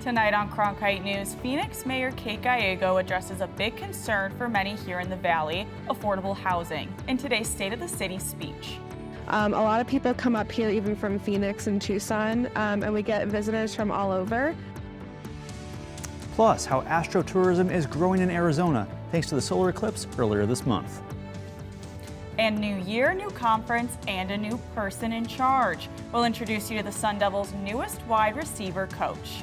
Tonight on Kronite News, Phoenix Mayor Kate Gallego addresses a big concern for many here in the Valley, affordable housing, in today's State of the City speech. A lot of people come up here even from Phoenix and Tucson, and we get visitors from all over. Plus, how astrotourism is growing in Arizona thanks to the solar eclipse earlier this month. And new year, new conference, and a new person in charge. We'll introduce you to the Sun Devils' newest wide receiver coach.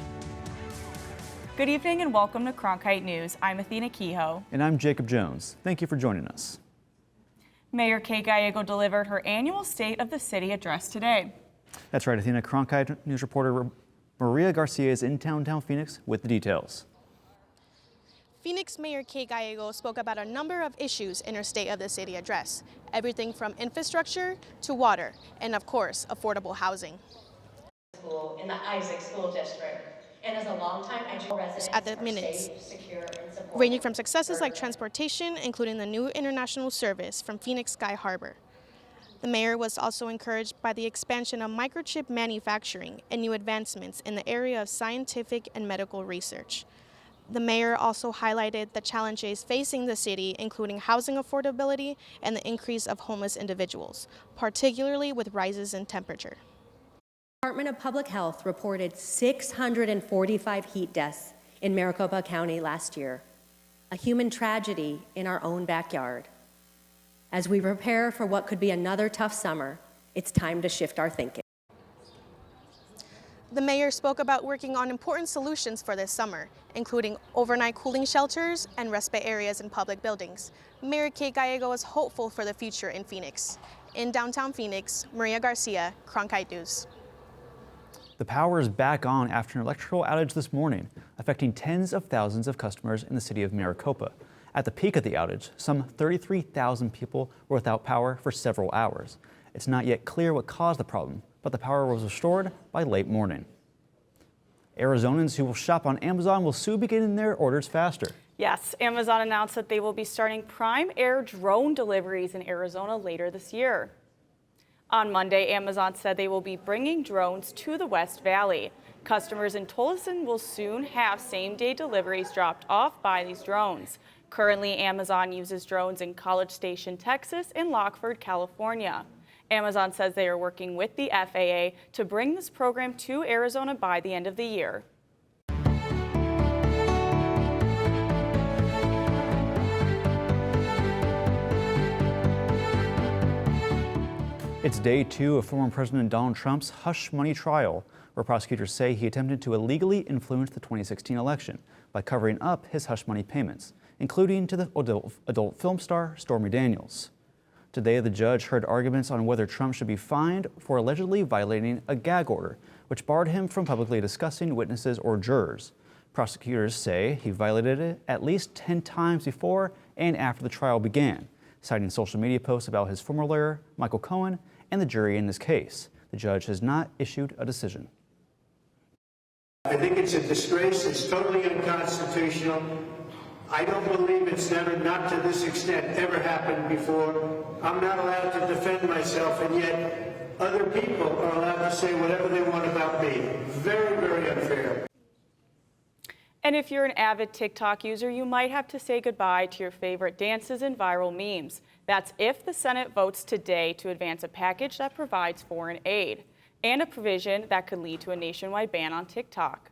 Good evening and welcome to Kronite News. I'm Athena Kehoe. And I'm Jacob Jones. Thank you for joining us. Mayor Kate Gallego delivered her annual State of the City address today. That's right, Athena. Kronite News reporter Maria Garcia is in downtown Phoenix with the details. Phoenix Mayor Kate Gallego spoke about a number of issues in her State of the City address, everything from infrastructure to water, and of course, affordable housing. School in the Isaac School District, and as a longtime educator resident at the minutes, ranging from successes like transportation, including the new international service from Phoenix Sky Harbor. The mayor was also encouraged by the expansion of microchip manufacturing and new advancements in the area of scientific and medical research. The mayor also highlighted the challenges facing the city, including housing affordability and the increase of homeless individuals, particularly with rises in temperature. The Department of Public Health reported 645 heat deaths in Maricopa County last year, a human tragedy in our own backyard. As we prepare for what could be another tough summer, it's time to shift our thinking. The mayor spoke about working on important solutions for this summer, including overnight cooling shelters and respite areas in public buildings. Mayor Kate Gallego is hopeful for the future in Phoenix. In downtown Phoenix, Maria Garcia, Kronite News. The power is back on after an electrical outage this morning, affecting tens of thousands of customers in the city of Maricopa. At the peak of the outage, some 33,000 people were without power for several hours. It's not yet clear what caused the problem, but the power was restored by late morning. Arizonans who will shop on Amazon will soon be getting their orders faster. Yes, Amazon announced that they will be starting Prime Air drone deliveries in Arizona later this year. On Monday, Amazon said they will be bringing drones to the West Valley. Customers in Tolleson will soon have same-day deliveries dropped off by these drones. Currently, Amazon uses drones in College Station, Texas, and Lockford, California. Amazon says they are working with the FAA to bring this program to Arizona by the end of the year. It's day 2 of former President Donald Trump's hush money trial, where prosecutors say he attempted to illegally influence the 2016 election by covering up his hush money payments, including to the adult film star Stormy Daniels. Today, the judge heard arguments on whether Trump should be fined for allegedly violating a gag order, which barred him from publicly discussing witnesses or jurors. Prosecutors say he violated it at least 10 times before and after the trial began, citing social media posts about his former lawyer, Michael Cohen, and the jury in this case. The judge has not issued a decision. I think it's a disgrace. It's totally unconstitutional. I don't believe it's never, not to this extent, ever happened before. I'm not allowed to defend myself, and yet other people are allowed to say whatever they want about me. Very, very unfair. And if you're an avid TikTok user, you might have to say goodbye to your favorite dances and viral memes. That's if the Senate votes today to advance a package that provides foreign aid and a provision that could lead to a nationwide ban on TikTok.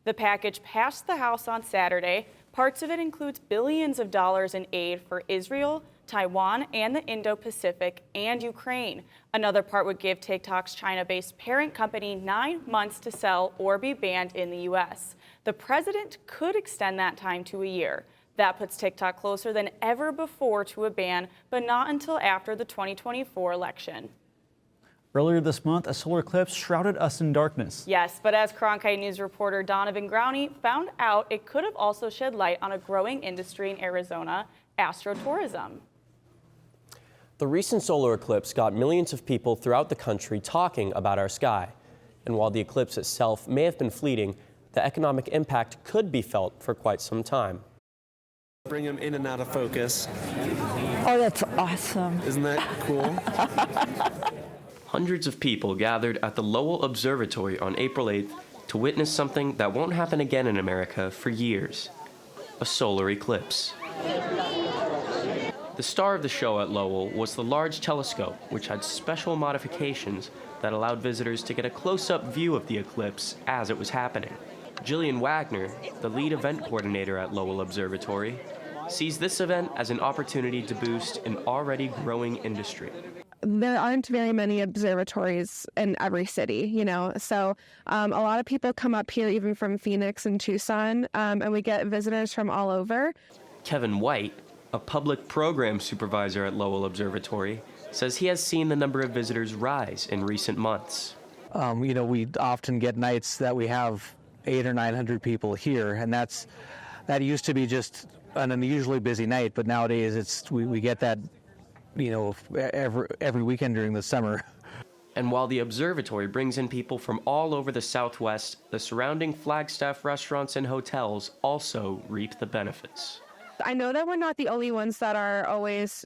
The package passed the House on Saturday. Parts of it includes billions of dollars in aid for Israel, Taiwan, and the Indo-Pacific, and Ukraine. Another part would give TikTok's China-based parent company 9 months to sell or be banned in the U.S. The president could extend that time to a year. That puts TikTok closer than ever before to a ban, but not until after the 2024 election. Earlier this month, a solar eclipse shrouded us in darkness. Yes, but as Kronite News reporter Donovan Growney found out, it could have also shed light on a growing industry in Arizona, astrotourism. The recent solar eclipse got millions of people throughout the country talking about our sky. And while the eclipse itself may have been fleeting, the economic impact could be felt for quite some time. Bring them in and out of focus. Oh, that's awesome. Isn't that cool? Hundreds of people gathered at the Lowell Observatory on April 8th to witness something that won't happen again in America for years: a solar eclipse. The star of the show at Lowell was the large telescope, which had special modifications that allowed visitors to get a close-up view of the eclipse as it was happening. Jillian Wagner, the lead event coordinator at Lowell Observatory, sees this event as an opportunity to boost an already growing industry. There aren't very many observatories in every city, so a lot of people come up here even from Phoenix and Tucson, and we get visitors from all over. Kevin White, a public program supervisor at Lowell Observatory, says he has seen the number of visitors rise in recent months. We often get nights that we have 800 or 900 people here, and that used to be just an unusually busy night, but nowadays we get that every weekend during the summer. And while the observatory brings in people from all over the Southwest, the surrounding Flagstaff restaurants and hotels also reap the benefits. I know that we're not the only ones that are always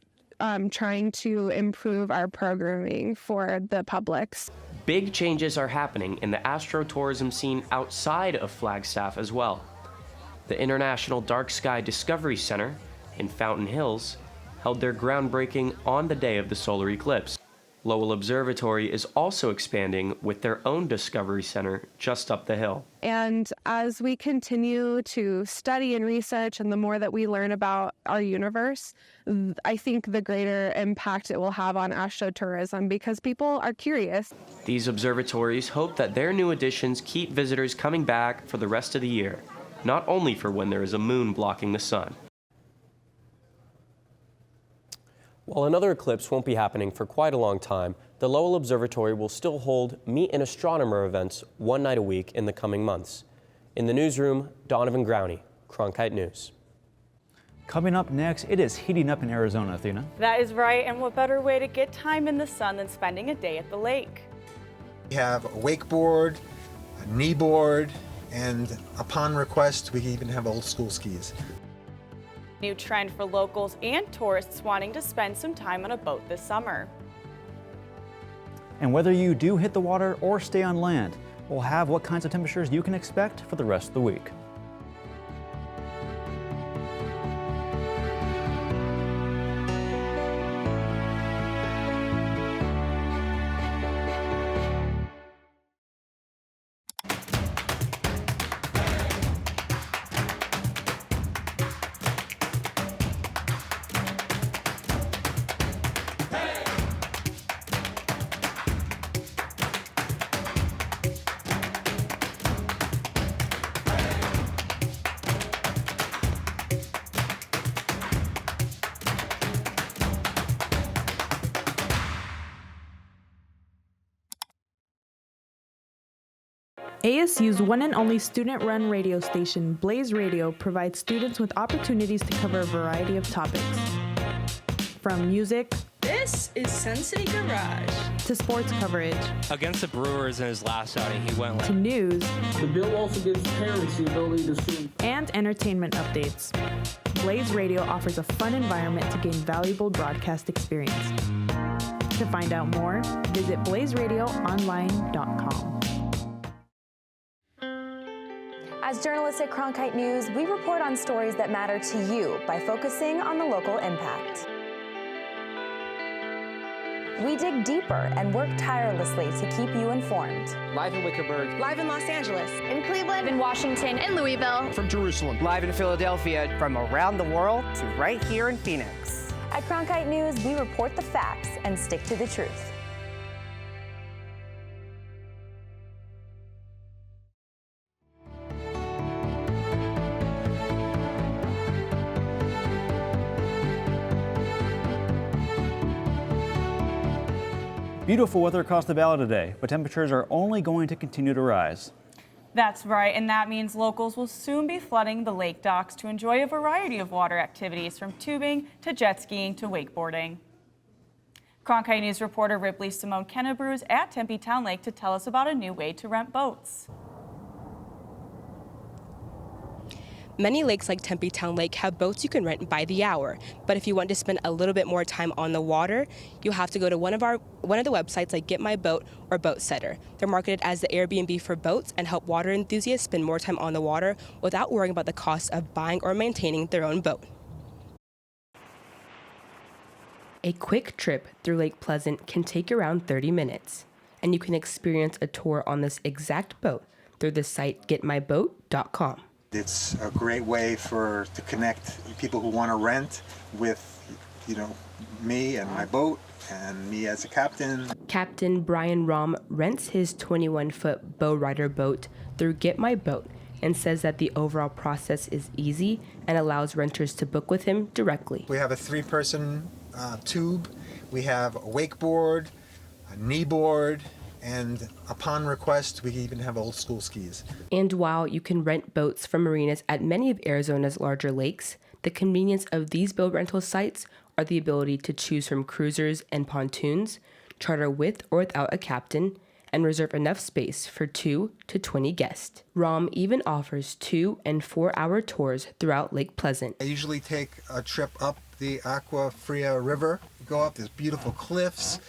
trying to improve our programming for the publics. Big changes are happening in the astrotourism scene outside of Flagstaff as well. The International Dark Sky Discovery Center in Fountain Hills held their groundbreaking on the day of the solar eclipse. Lowell Observatory is also expanding with their own Discovery Center just up the hill. And as we continue to study and research, and the more that we learn about our universe, I think the greater impact it will have on astrotourism, because people are curious. These observatories hope that their new additions keep visitors coming back for the rest of the year, not only for when there is a moon blocking the sun. While another eclipse won't be happening for quite a long time, the Lowell Observatory will still hold Meet an Astronomer events one night a week in the coming months. In the newsroom, Donovan Growney, Kronite News. Coming up next, it is heating up in Arizona, Athena. That is right, and what better way to get time in the sun than spending a day at the lake? We have a wakeboard, a knee board, and upon request, we even have old school skis. New trend for locals and tourists wanting to spend some time on a boat this summer. And whether you do hit the water or stay on land, we'll have what kinds of temperatures you can expect for the rest of the week. ASU's one and only student-run radio station, Blaze Radio, provides students with opportunities to cover a variety of topics. From music, this is Sun City Garage, to sports coverage. Against the Brewers in his last outing, he went to news. The bill also gives parents the ability to sue. And entertainment updates. Blaze Radio offers a fun environment to gain valuable broadcast experience. To find out more, visit blazeradioonline.com. As journalists at Kronite News, we report on stories that matter to you by focusing on the local impact. We dig deeper and work tirelessly to keep you informed. Live in Wickerburg. Live in Los Angeles. In Cleveland. In Washington. In Louisville. From Jerusalem. Live in Philadelphia. From around the world to right here in Phoenix. At Kronite News, we report the facts and stick to the truth. Beautiful weather across the valley today, but temperatures are only going to continue to rise. That's right, and that means locals will soon be flooding the lake docks to enjoy a variety of water activities, from tubing to jet skiing to wakeboarding. Kronite News reporter Ripley Simone Kennebrew is at Tempe Town Lake to tell us about a new way to rent boats. Many lakes like Tempe Town Lake have boats you can rent by the hour, but if you want to spend a little bit more time on the water, you'll have to go to one of the websites like Get My Boat or Boat Setter. They're marketed as the Airbnb for boats and help water enthusiasts spend more time on the water without worrying about the cost of buying or maintaining their own boat. A quick trip through Lake Pleasant can take around 30 minutes, and you can experience a tour on this exact boat through the site getmyboat.com. It's a great way to connect people who want to rent with, me and my boat and me as a captain. Captain Brian Rom rents his 21-foot bow rider boat through Get My Boat and says that the overall process is easy and allows renters to book with him directly. We have a 3-person tube. We have a wakeboard, a kneeboard, and upon request, we even have old school skis. And while you can rent boats from marinas at many of Arizona's larger lakes, the convenience of these boat rental sites are the ability to choose from cruisers and pontoons, charter with or without a captain, and reserve enough space for 2 to 20 guests. ROM even offers 2- and 4-hour tours throughout Lake Pleasant. I usually take a trip up the Agua Fria River, go up these beautiful cliffs.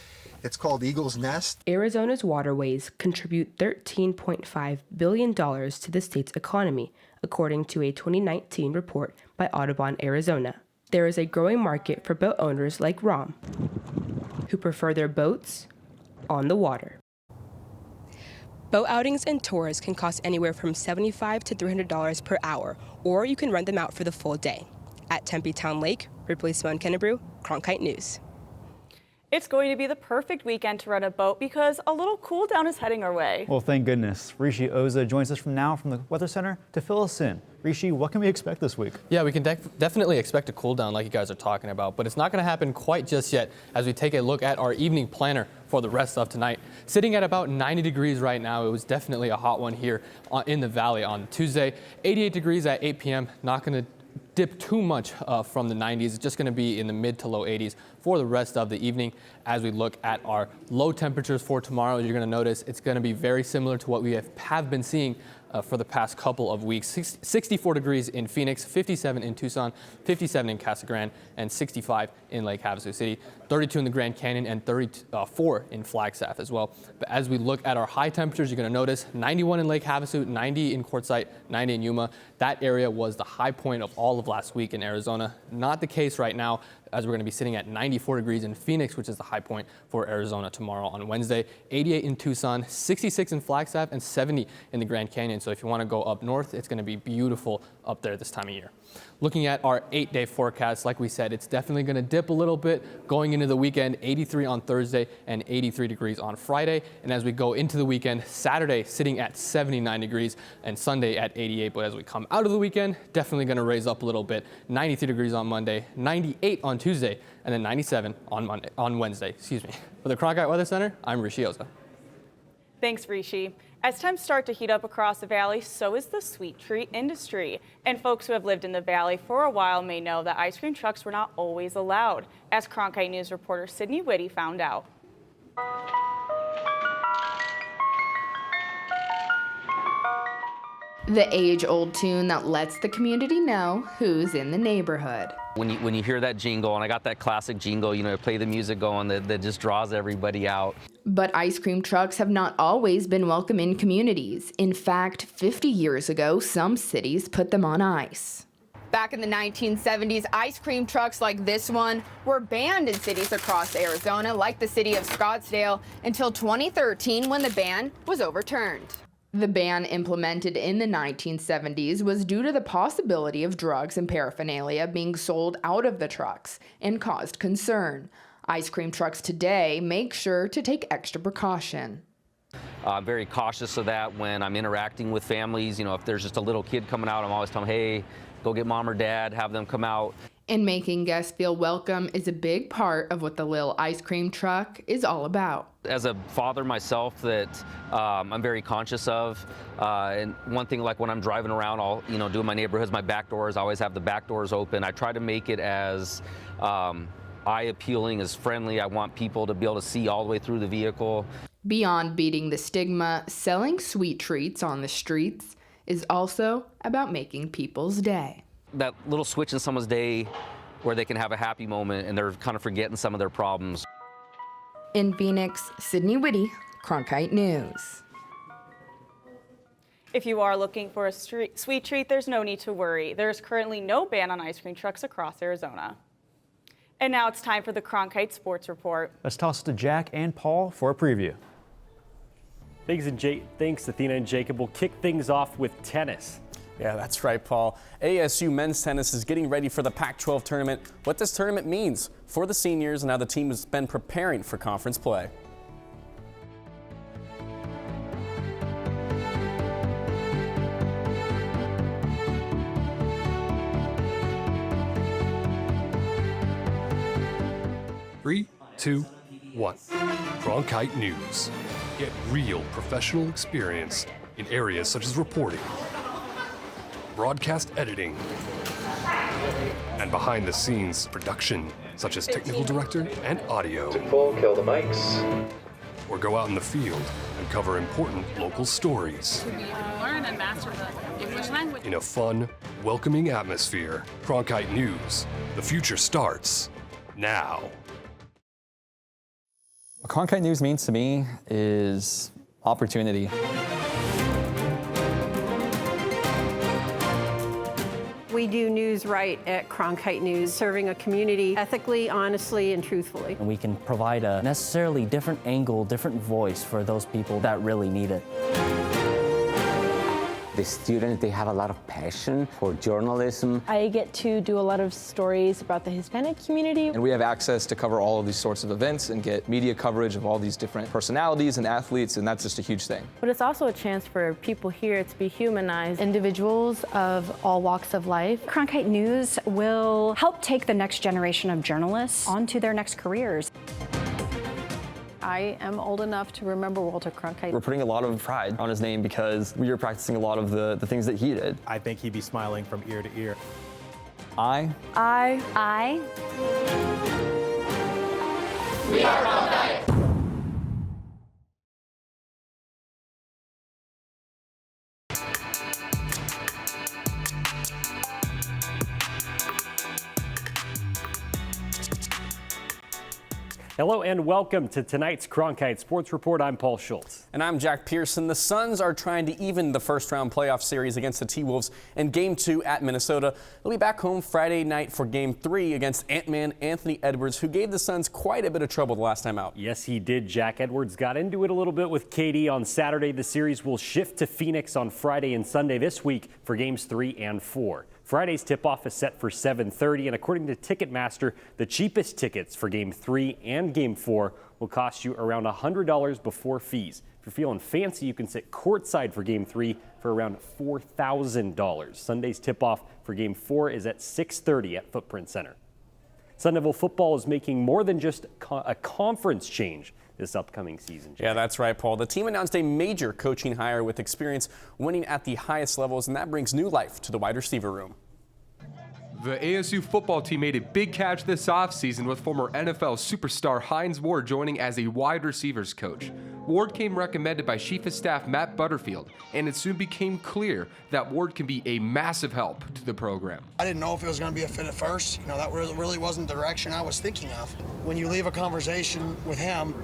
It's called Eagle's Nest. Arizona's waterways contribute $13.5 billion to the state's economy, according to a 2019 report by Audubon, Arizona. There is a growing market for boat owners like Rom, who prefer their boats on the water. Boat outings and tours can cost anywhere from $75 to $300 per hour, or you can rent them out for the full day. At Tempe Town Lake, Ripley Simone Kennebrew, Kronite News. It's going to be the perfect weekend to rent a boat because a little cool down is heading our way. Well, thank goodness. Rishi Oza joins us from the Weather Center to fill us in. Rishi, what can we expect this week? Yeah, we can definitely expect a cool down like you guys are talking about, but it's not going to happen quite just yet as we take a look at our evening planner for the rest of tonight. Sitting at about 90 degrees right now, it was definitely a hot one here in the valley on Tuesday. 88 degrees at 8 p.m., not going to dip too much from the 90s. It's just going to be in the mid to low 80s for the rest of the evening. As we look at our low temperatures for tomorrow, you're going to notice it's going to be very similar to what we have been seeing for the past couple of weeks. 64 degrees in Phoenix, 57 in Tucson, 57 in Casa Grande, and 65 in Lake Havasu City, 32 in the Grand Canyon, and 34 in Flagstaff as well. But as we look at our high temperatures, you're going to notice 91 in Lake Havasu, 90 in Quartzsite, 90 in Yuma. That area was the high point of all of last week in Arizona. Not the case right now, as we're going to be sitting at 94 degrees in Phoenix, which is the high point for Arizona tomorrow on Wednesday, 88 in Tucson, 66 in Flagstaff, and 70 in the Grand Canyon. So if you want to go up north, it's going to be beautiful up there this time of year. Looking at our 8-day forecast, like we said, it's definitely going to dip a little bit going into the weekend, 83 on Thursday and 83 degrees on Friday. And as we go into the weekend, Saturday sitting at 79 degrees and Sunday at 88. But as we come out of the weekend, definitely going to raise up a little bit, 93 degrees on Monday, 98 on Tuesday, and then 97 on Wednesday. For the Kronite Weather Center, I'm Rishi Oza. Thanks, Rishi. As temps start to heat up across the valley, so is the sweet treat industry. And folks who have lived in the valley for a while may know that ice cream trucks were not always allowed, as Kronite News reporter Sydney Whitty found out. The age-old tune that lets the community know who's in the neighborhood. When you hear that jingle, and I got that classic jingle, play the music going that just draws everybody out. But ice cream trucks have not always been welcome in communities. In fact, 50 years ago, some cities put them on ice. Back in the 1970s, ice cream trucks like this one were banned in cities across Arizona, like the city of Scottsdale, until 2013 when the ban was overturned. The ban implemented in the 1970s was due to the possibility of drugs and paraphernalia being sold out of the trucks and caused concern. Ice cream trucks today make sure to take extra precaution. I'm very cautious of that when I'm interacting with families. If there's just a little kid coming out, I'm always telling them, hey, go get mom or dad, have them come out. And making guests feel welcome is a big part of what the Lil Ice Cream Truck is all about. As a father myself, that I'm very conscious of, and one thing, like when I'm driving around, I'll do in my neighborhoods, my back doors, I always have the back doors open. I try to make it as eye appealing, as friendly. I want people to be able to see all the way through the vehicle. Beyond beating the stigma, selling sweet treats on the streets is also about making people's day. That little switch in someone's day where they can have a happy moment and they're kind of forgetting some of their problems. In Phoenix, Sydney Whitty, Kronite News. If you are looking for a sweet treat, there's no need to worry. There's currently no ban on ice cream trucks across Arizona. And now it's time for the Kronite Sports Report. Let's toss it to Jack and Paul for a preview. Thanks, Athena and Jacob. We'll kick things off with tennis. Yeah, that's right, Paul. ASU men's tennis is getting ready for the Pac-12 tournament. What this tournament means for the seniors and how the team has been preparing for conference play. Three, 2, 1. Kronite News. Get real professional experience in areas such as reporting, broadcast editing, and behind-the-scenes production, such as technical director and audio. Kill the mics. Or go out in the field and cover important local stories. To learn and master the English language. In a fun, welcoming atmosphere. Kronite News. The future starts now. What Kronite News means to me is opportunity. We do news right at Kronite News, serving a community ethically, honestly, and truthfully. And we can provide a necessarily different angle, different voice for those people that really need it. The students, they have a lot of passion for journalism. I get to do a lot of stories about the Hispanic community. And we have access to cover all of these sorts of events and get media coverage of all these different personalities and athletes, and that's just a huge thing. But it's also a chance for people here to be humanized. Individuals of all walks of life. Kronite News will help take the next generation of journalists onto their next careers. I am old enough to remember Walter Cronkite. We're putting a lot of pride on his name because we are practicing a lot of the things that he did. I think he'd be smiling from ear to ear. I. We are Kronite. Hello and welcome to tonight's Kronite Sports Report. I'm Paul Schultz. And I'm Jack Pearson. The Suns are trying to even the first-round playoff series against the T-Wolves in Game 2 at Minnesota. They'll be back home Friday night for Game 3 against Ant-Man Anthony Edwards, who gave the Suns quite a bit of trouble the last time out. Yes, he did. Jack Edwards got into it a little bit with KD on Saturday. The series will shift to Phoenix on Friday and Sunday this week for Games 3 and 4. Friday's tip-off is set for 7:30, and according to Ticketmaster, the cheapest tickets for Game 3 and Game 4 will cost you around $100 before fees. If you're feeling fancy, you can sit courtside for Game 3 for around $4,000. Sunday's tip-off for Game 4 is at 6:30 at Footprint Center. Sun Devil football is making more than just a conference change this upcoming season. Yeah, that's right, Paul. The team announced a major coaching hire with experience winning at the highest levels, and that brings new life to the wide receiver room. The ASU football team made a big catch this offseason with former NFL superstar Hines Wards joining as a wide receivers coach. Ward came recommended by Chief of Staff Matt Butterfield, and it soon became clear that Ward can be a massive help to the program. I didn't know if it was going to be a fit at first. That really wasn't the direction I was thinking of. When you leave a conversation with him,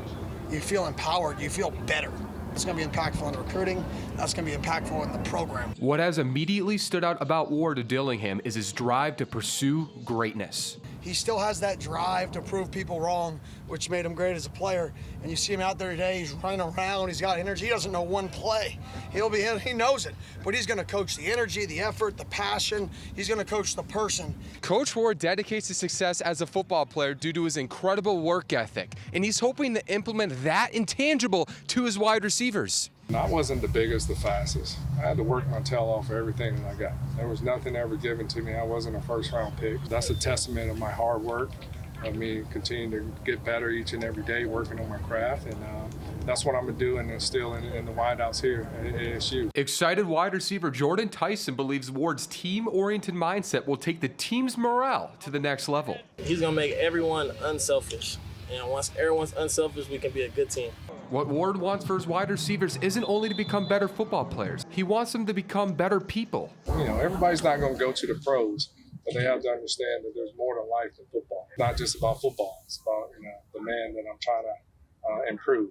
you feel empowered, you feel better. It's going to be impactful in the recruiting. That's going to be impactful in the program. What has immediately stood out about Ward to Dillingham is his drive to pursue greatness. He still has that drive to prove people wrong, which made him great as a player. And you see him out there today, he's running around, he's got energy. He doesn't know one play. He knows it, but he's going to coach the energy, the effort, the passion. He's going to coach the person. Coach Ward dedicates his success as a football player due to his incredible work ethic, and he's hoping to implement that intangible to his wide receivers. I wasn't the biggest, the fastest. I had to work my tail off for everything that I got. There was nothing ever given to me. I wasn't a first-round pick. That's a testament of my hard work, of me continuing to get better each and every day, working on my craft, and that's what I'm going to do and instill in the wideouts here at ASU. Excited wide receiver Jordan Tyson believes Ward's team-oriented mindset will take the team's morale to the next level. He's going to make everyone unselfish. And once everyone's unselfish, we can be a good team. What Ward wants for his wide receivers isn't only to become better football players. He wants them to become better people. Everybody's not going to go to the pros, but they have to understand that there's more to life than football. It's not just about football. It's about the man that I'm trying to improve.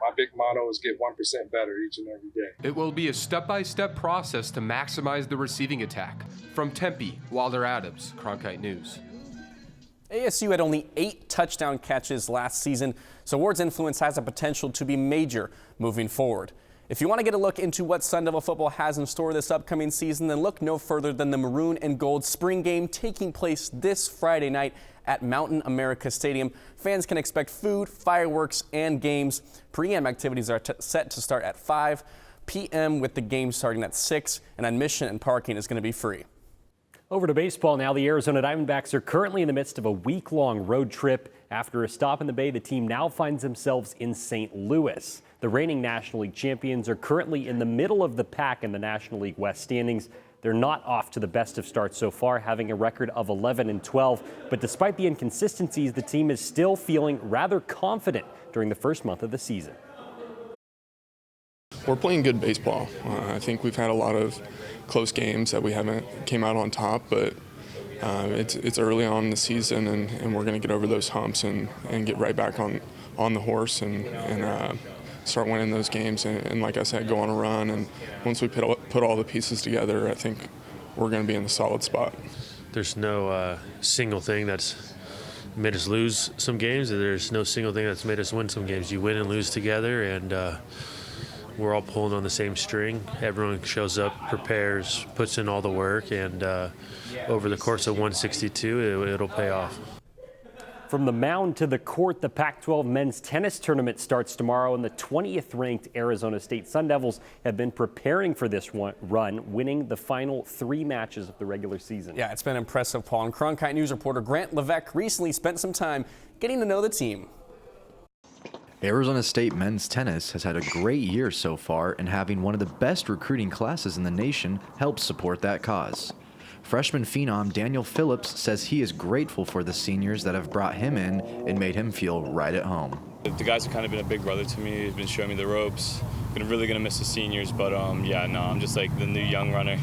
My big motto is get 1% better each and every day. It will be a step-by-step process to maximize the receiving attack. From Tempe, Wilder Adams, Kronite News. ASU had only 8 touchdown catches last season, so Ward's influence has the potential to be major moving forward. If you want to get a look into what Sun Devil football has in store this upcoming season, then look no further than the Maroon and Gold spring game taking place this Friday night at Mountain America Stadium. Fans can expect food, fireworks, and games. Pre-game activities are set to start at 5 p.m. with the game starting at 6, and admission and parking is going to be free. Over to baseball now. The Arizona Diamondbacks are currently in the midst of a week-long road trip. After a stop in the Bay, the team now finds themselves in St. Louis. The reigning National League champions are currently in the middle of the pack in the National League West standings. They're not off to the best of starts so far, having a record of 11-12. But despite the inconsistencies, the team is still feeling rather confident during the first month of the season. We're playing good baseball. I think we've had a lot of close games that we haven't came out on top, but it's early on in the season, and we're going to get over those humps and get right back on the horse and start winning those games. And like I said, go on a run. And once we put all the pieces together, I think we're going to be in the solid spot. There's no single thing that's made us lose some games, and there's no single thing that's made us win some games. You win and lose together, and we're all pulling on the same string. Everyone shows up, prepares, puts in all the work, and over the course of 162, it'll pay off. From the mound to the court, the Pac-12 men's tennis tournament starts tomorrow, and the 20th-ranked Arizona State Sun Devils have been preparing for this run, winning the final 3 matches of the regular season. Yeah, it's been impressive, Paul. And Kronite News reporter Grant Levesque recently spent some time getting to know the team. Arizona State men's tennis has had a great year so far, and having one of the best recruiting classes in the nation helps support that cause. Freshman phenom Daniel Phillips says he is grateful for the seniors that have brought him in and made him feel right at home. The guys have kind of been a big brother to me. He's been showing me the ropes. I'm really going to miss the seniors, but I'm just like the new young runner.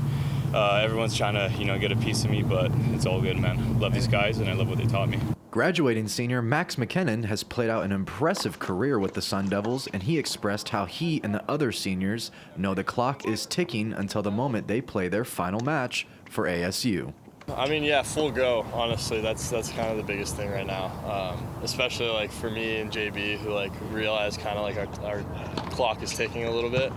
Everyone's trying to, get a piece of me, but it's all good, man. Love these guys, and I love what they taught me. Graduating senior Max McKinnon has played out an impressive career with the Sun Devils, and he expressed how he and the other seniors know the clock is ticking until the moment they play their final match for ASU. Full go, honestly. That's kind of the biggest thing right now, especially for me and JB, who realize kind of our clock is ticking a little bit.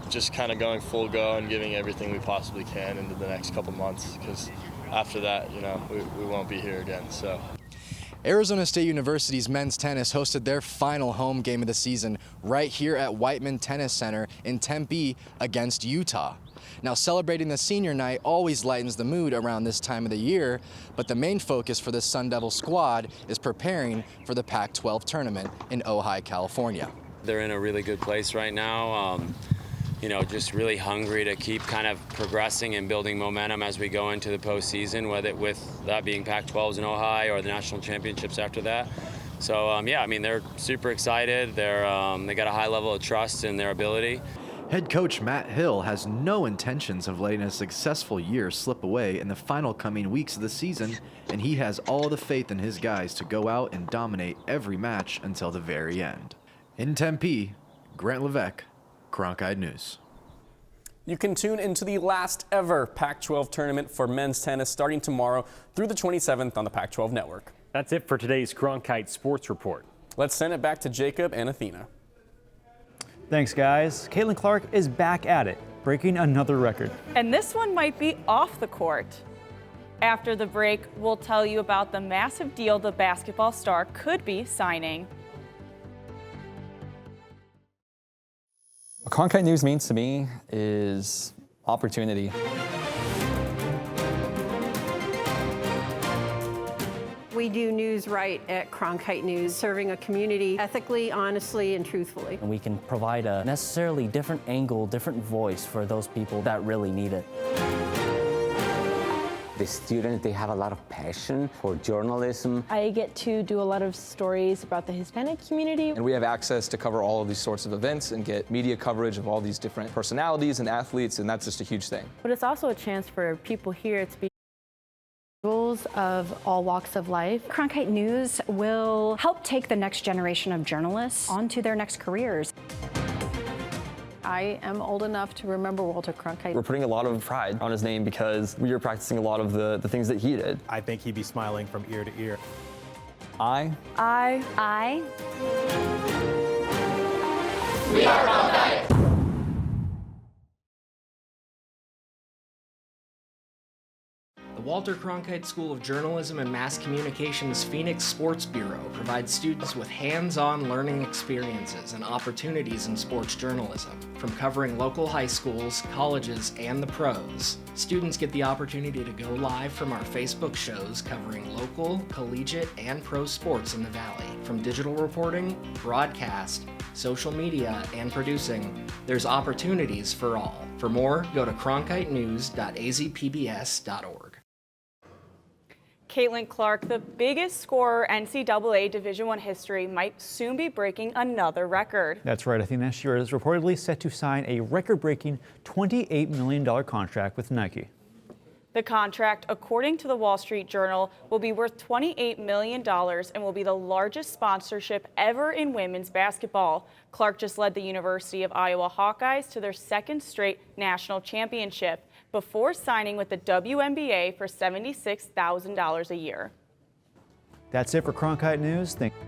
Just kind of going full go and giving everything we possibly can into the next couple months, because after that, we won't be here again. So. Arizona State University's men's tennis hosted their final home game of the season right here at Whiteman Tennis Center in Tempe against Utah. Now, celebrating the senior night always lightens the mood around this time of the year, but the main focus for this Sun Devil squad is preparing for the Pac-12 tournament in Ojai, California. They're in a really good place right now. Just really hungry to keep kind of progressing and building momentum as we go into the postseason, whether with that being Pac-12s in Ojai or the national championships after that. So, they're super excited. They got a high level of trust in their ability. Head coach Matt Hill has no intentions of letting a successful year slip away in the final coming weeks of the season, and he has all the faith in his guys to go out and dominate every match until the very end. In Tempe, Grant Levesque, Kronite News. You can tune into the last ever Pac-12 tournament for men's tennis starting tomorrow through the 27th on the Pac-12 network. That's it for today's Kronite Sports Report. Let's send it back to Jacob and Athena. Thanks, guys. Caitlin Clark is back at it, breaking another record. And this one might be off the court. After the break, we'll tell you about the massive deal the basketball star could be signing. What Kronite News means to me is opportunity. We do news right at Kronite News, serving a community ethically, honestly, and truthfully. And we can provide a necessarily different angle, different voice for those people that really need it. The students, they have a lot of passion for journalism. I get to do a lot of stories about the Hispanic community. And we have access to cover all of these sorts of events and get media coverage of all these different personalities and athletes, and that's just a huge thing. But it's also a chance for people here to be of all walks of life. Kronite News will help take the next generation of journalists onto their next careers. I am old enough to remember Walter Cronkite. We're putting a lot of pride on his name because we are practicing a lot of the things that he did. I think he'd be smiling from ear to ear. I. We are Kronite. The Walter Cronkite School of Journalism and Mass Communications Phoenix Sports Bureau provides students with hands-on learning experiences and opportunities in sports journalism. From covering local high schools, colleges, and the pros, students get the opportunity to go live from our Facebook shows covering local, collegiate, and pro sports in the Valley. From digital reporting, broadcast, social media, and producing, there's opportunities for all. For more, go to cronkitenews.azpbs.org. Caitlin Clark, the biggest scorer NCAA Division I history, might soon be breaking another record. That's right. I think this year is reportedly set to sign a record-breaking $28 million contract with Nike. The contract, according to the Wall Street Journal, will be worth $28 million and will be the largest sponsorship ever in women's basketball. Clark just led the University of Iowa Hawkeyes to their second straight national championship before signing with the WNBA for $76,000 a year. That's it for Kronite News. Thank you.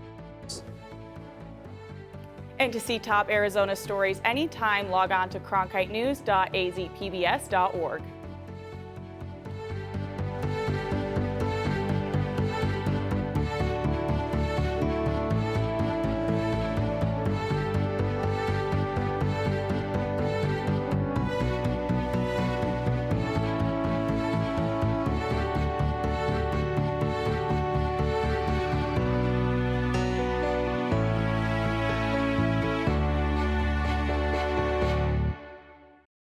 And to see top Arizona stories anytime, log on to cronkitenews.azpbs.org.